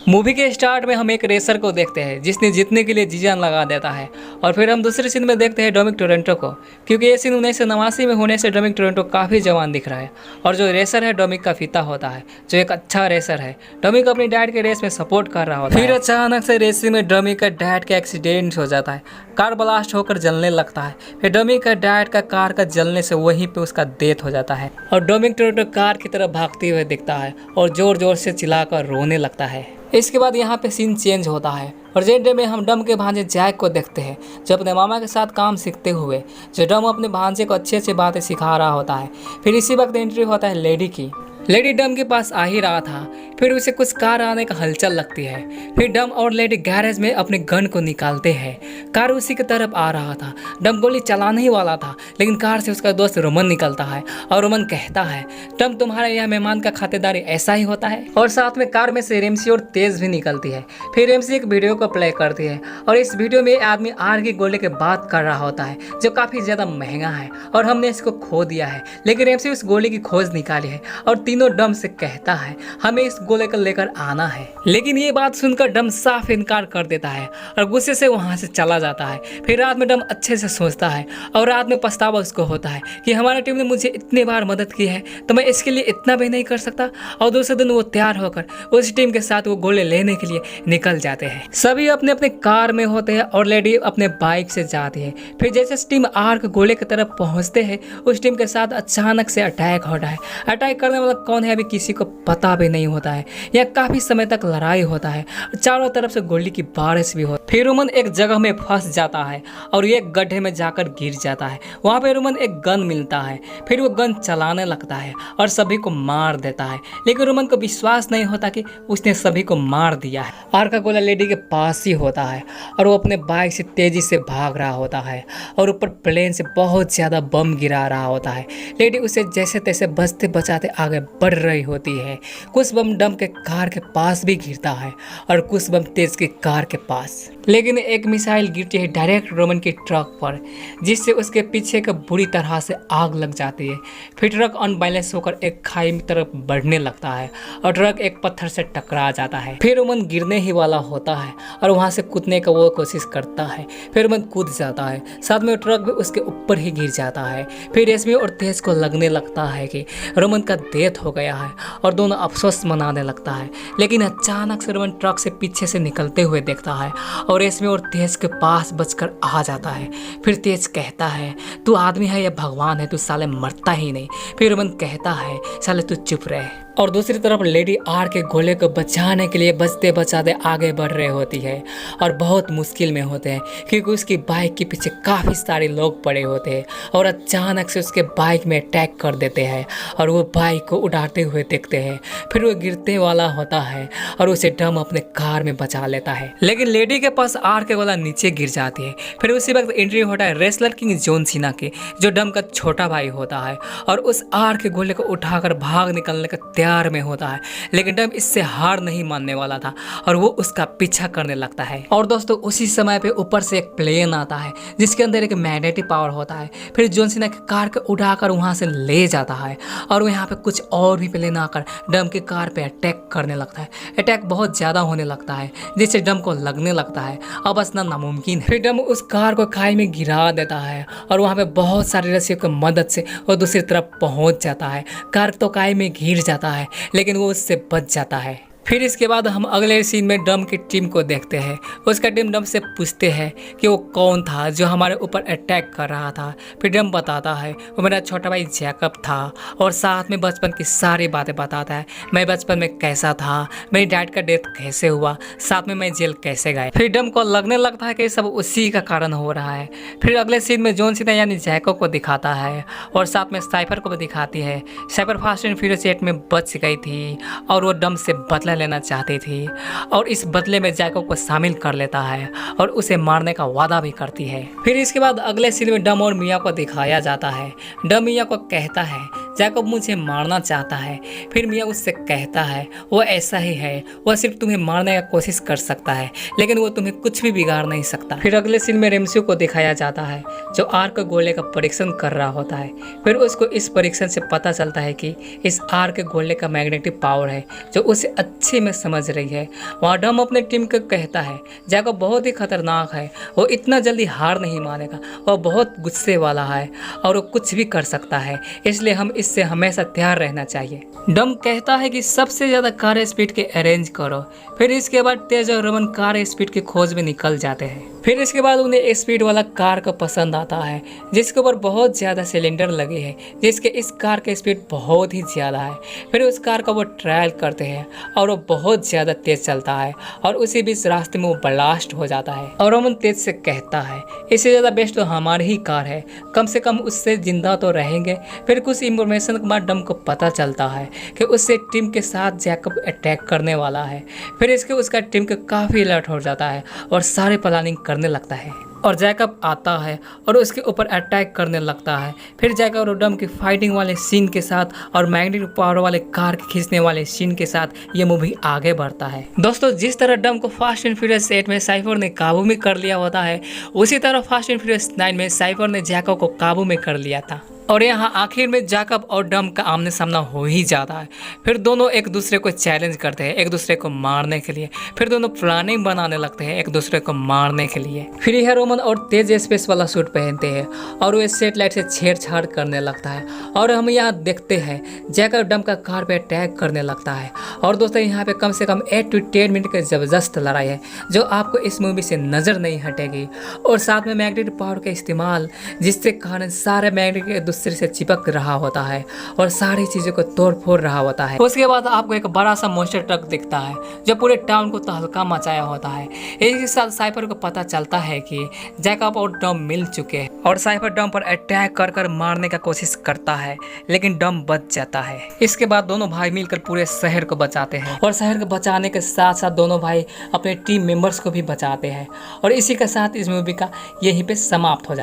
Movie के start में हम एक रेसर को देखते हैं जिसने जीतने के लिए जी जान लगा देता है। और फिर हम दूसरे सीन में देखते हैं डोमिनिक टोरेंटो को, क्योंकि ये सीन 1989 में होने से डोमिनिक टोरेंटो काफ़ी जवान दिख रहा है। और जो रेसर है डोमिनिक का पिता होता है, जो एक अच्छा रेसर है। डोमिनिक अपनी डैड के रेस में सपोर्ट कर रहा होता है। फिर अचानक से रेसिंग में डोमिनिक का डैड का एक्सीडेंट हो जाता है, कार ब्लास्ट होकर जलने लगता है। फिर डोमिनिक का डैड का कार का जलने से वहीं पे उसका डेथ हो जाता है और डोमिनिक टोरेंटो कार की तरफ भागते हुए दिखता है और जोर जोर से चिल्लाकर रोने लगता है। इसके बाद यहाँ पे सीन चेंज होता है। प्रेजेंट डे में हम डम के भांजे जैक को देखते हैं, जो अपने मामा के साथ काम सीखते हुए, जो डम अपने भांजे को अच्छी अच्छी बातें सिखा रहा होता है। फिर इसी वक्त एंट्री होता है लेडी की। लेडी डम के पास आ ही रहा था, फिर उसे कुछ कार आने का हलचल लगती है। फिर डम और लेडी गैरेज में अपने गन को निकालते हैं। कार उसी की तरफ आ रहा था। डम गोली चलाने ही वाला था, लेकिन कार से उसका दोस्त रोमन निकलता है और रोमन कहता है, डम तुम्हारे यहाँ मेहमान का खातिरदारी ऐसा ही होता है। और साथ में कार में से रेमसी और तेज भी निकलती है। फिर रेमसी एक वीडियो को प्ले करती है और इस वीडियो में आदमी आर की गोली के बात कर रहा होता है, जो काफ़ी ज़्यादा महंगा है और हमने इसको खो दिया है। लेकिन रेमसी उस गोली की खोज निकाली है और तीनों डम से कहता है हमें इस गोले को लेकर आना है। लेकिन ये बात सुनकर डम साफ इनकार कर देता है और गुस्से से वहां से चला जाता है। फिर रात में डम अच्छे से सोचता है और रात में पछतावा उसको होता है कि हमारी टीम ने मुझे इतनी बार मदद की है तो मैं इसके लिए इतना भी नहीं कर सकता। और दूसरे दिन वो तैयार होकर उस टीम के साथ वो गोले लेने के लिए निकल जाते हैं। सभी अपने अपने कार में होते हैं और लेडी अपने बाइक से जाती है। फिर जैसे टीम आर के गोले की तरफ पहुंचते हैं, उस टीम के साथ अचानक से अटैक होता है। अटैक करने वाला कौन है अभी किसी को पता भी नहीं होता है। यह काफी समय तक लड़ाई होता है, चारों तरफ से गोली की बारिश भी होती है। फिर रोमन एक जगह में फंस जाता है और एक गड्ढे में जाकर गिर जाता है। वहां पे रोमन एक गन मिलता है। फिर वो गन चलाने लगता है और सभी को मार देता है, लेकिन रोमन को विश्वास नहीं होता कि उसने सभी को मार दिया है। आर का गोला लेडी के पास ही होता है और वो अपने बाइक से तेजी से भाग रहा होता है और ऊपर प्लेन से बहुत ज्यादा बम गिरा रहा होता है। लेडी उसे जैसे तैसे बचते बचाते आगे बढ़ रही होती है। कुछ बम डम के कार के पास भी गिरता है और कुछ बम तेज की कार के पास, लेकिन एक मिसाइल गिरती है डायरेक्ट रोमन की ट्रक पर, जिससे उसके पीछे का बुरी तरह से आग लग जाती है। फिर ट्रक अनबैलेंस होकर एक खाई की तरफ बढ़ने लगता है और ट्रक एक पत्थर से टकरा जाता है। फिर रोमन गिरने ही वाला होता है और वहां से कूदने का वो कोशिश करता है। फिर रोमन कूद जाता है, साथ में ट्रक भी उसके ऊपर ही गिर जाता है। फिर रेशमी और तेज को लगने लगता है कि रोमन का डेथ हो गया है और दोनों अफसोस मनाने लगता है। लेकिन अचानक से रोमन ट्रक से पीछे से निकलते हुए देखता है और रेशमी और तेज के पास बचकर आ जाता है। फिर तेज कहता है, तू आदमी है या भगवान है, तू साले मरता ही नहीं। फिर रोमन कहता है, साले तू चुप रहे। और दूसरी तरफ लेडी आर के गोले को बचाने के लिए बचते बचाते आगे बढ़ रही होती है और बहुत मुश्किल में होते हैं, क्योंकि उसकी बाइक के पीछे काफ़ी सारे लोग पड़े होते हैं और अचानक से उसके बाइक में अटैक कर देते हैं और वो बाइक को उड़ाते हुए देखते हैं। फिर वो गिरते वाला होता है और उसे डम अपने कार में बचा लेता है, लेकिन लेडी के पास आर के गोला नीचे गिर जाती है। फिर उसी वक्त एंट्री होता है रेसलर किंग जॉन सीना के, जो डम का छोटा भाई होता है और उस आर के गोले को उठाकर भाग निकलने का तैयार में होता है। लेकिन डम इससे हार नहीं मानने वाला था और वो उसका पीछा करने लगता है। और दोस्तों उसी समय पे ऊपर से एक प्लेन आता है जिसके अंदर एक मैग्नेटिक पावर होता है। फिर जॉन सीना की कार को उड़ाकर वहां से ले जाता है और यहाँ पे कुछ और भी प्लेन आकर डम की कार पे अटैक करने लगता है। अटैक बहुत ज्यादा होने लगता है, जिससे डम को लगने लगता है अब बचना नामुमकिन है। फिर डम उस कार को खाई में गिरा देता है और वहाँ पे बहुत सारी रस्सियों की मदद से वो दूसरी तरफ पहुंच जाता है। कार तो खाई में गिर जाता है, लेकिन वो उससे बच जाता है। फिर इसके बाद हम अगले सीन में डम की टीम को देखते हैं। उसका टीम डम से पूछते हैं कि वो कौन था जो हमारे ऊपर अटैक कर रहा था। फिर डम बताता है वो मेरा छोटा भाई जैकब था और साथ में बचपन की सारी बातें बताता है। मैं बचपन में कैसा था, मेरी डैड का डेथ कैसे हुआ, साथ में मैं जेल कैसे गया। फिर डम को लगने लगता है कि सब उसी का कारण हो रहा है। फिर अगले सीन में जॉन सीना यानी जैकब को दिखाता है और साथ में साइफर को भी दिखाती है। साइफर फास्ट एंड फ्यूरियस 8 में बच गई थी और वो डम से बदला लेना चाहती थी और इस बदले में जैकब को शामिल कर लेता है और उसे मारने का वादा भी करती है। फिर इसके बाद अगले सीन में डम और मिया को दिखाया जाता है। डम मिया को कहता है, जैकब मुझे मारना चाहता है। फिर मिया उससे कहता है वो ऐसा ही है, वह सिर्फ तुम्हें मारने का कोशिश कर सकता है लेकिन वो तुम्हें कुछ भी बिगाड़ नहीं सकता। फिर अगले सीन में रेमसियो को दिखाया जाता है जो आर्क गोले का परीक्षण कर रहा होता है। फिर उसको इस परीक्षण से पता चलता है कि इस आर्क गोले का मैग्नेटिक पावर है जो उसे अच्छे में समझ रही है। वहाँ डम अपने टीम को कहता है जैकब बहुत ही खतरनाक है, वो इतना जल्दी हार नहीं मानेगा, वह बहुत गुस्से वाला है और वो कुछ भी कर सकता है, इसलिए हम इससे हमेशा तैयार रहना चाहिए। डम कहता है कि सबसे ज़्यादा कार स्पीड के अरेंज करो। फिर इसके बाद तेज और रमन कार स्पीड की खोज में निकल जाते हैं। फिर इसके बाद उन्हें स्पीड वाला कार को पसंद आता है जिसके ऊपर बहुत ज़्यादा सिलेंडर लगे हैं, जिसके इस कार का स्पीड बहुत ही ज़्यादा है। फिर उस कार का वो ट्रायल करते हैं और वो बहुत ज़्यादा तेज़ चलता है और उसी बीच रास्ते में वो ब्लास्ट हो जाता है। और रमन तेज से कहता है इससे ज़्यादा बेस्ट तो हमारी ही कार है, कम से कम उससे जिंदा तो रहेंगे। फिर कुछ इंफॉर्मेशन के बाद डम को पता चलता है कि उससे टीम के साथ जैकब अटैक करने वाला है। फिर इसके उसका टीम का काफ़ी अलर्ट हो जाता है और सारे प्लानिंग करने लगता है और जैकब आता है और उसके ऊपर अटैक करने लगता है। फिर जैकब और डम की फाइटिंग वाले सीन के साथ और मैग्नेटिक पावर वाले कार के खींचने वाले सीन के साथ ये मूवी आगे बढ़ता है। दोस्तों जिस तरह डम को फास्ट एंड फ्यूरियस 8 में साइफर ने काबू में कर लिया होता है, उसी तरह फास्ट एंड फ्यूरियस 9 में साइफर ने जैकब को काबू में कर लिया था। और यहाँ आखिर में जैकब और डम का आमने सामना हो ही जाता है। फिर दोनों एक दूसरे को चैलेंज करते हैं एक दूसरे को मारने के लिए। फिर दोनों प्लानिंग बनाने लगते हैं एक दूसरे को मारने के लिए। फिर यह रोमन और तेज स्पेस वाला सूट पहनते हैं और वो सेटेलाइट से छेड़छाड़ करने लगता है। और हम यहाँ देखते हैं जैकब डम का कार पे अटैक करने लगता है। और दोस्तों यहाँ पे कम से कम 8 to 10 मिनट की ज़बरदस्त लड़ाई है जो आपको इस मूवी से नज़र नहीं हटेगी। और साथ में मैग्नेटिक पावर का इस्तेमाल जिसके कारण सारे मैग्नेटिक दूसरे से चिपक रहा होता है और सारी चीज़ों को तोड़ फोड़ रहा होता है। उसके बाद आपको एक बड़ा सा मॉन्स्टर ट्रक दिखता है जो पूरे टाउन को तहलका मचाया होता है। एक साथ साइफर को पता चलता है कि जैकब और डम मिल चुके हैं और साइफर डम पर अटैक कर कर मारने का कोशिश करता है लेकिन डम बच जाता है। इसके बाद दोनों भाई मिलकर पूरे शहर को बचाते हैं और शहर को बचाने के साथ साथ दोनों भाई अपने टीम मेंबर्स को भी बचाते हैं। और इसी के साथ इस मूवी का यहीं पे समाप्त हो जाता है।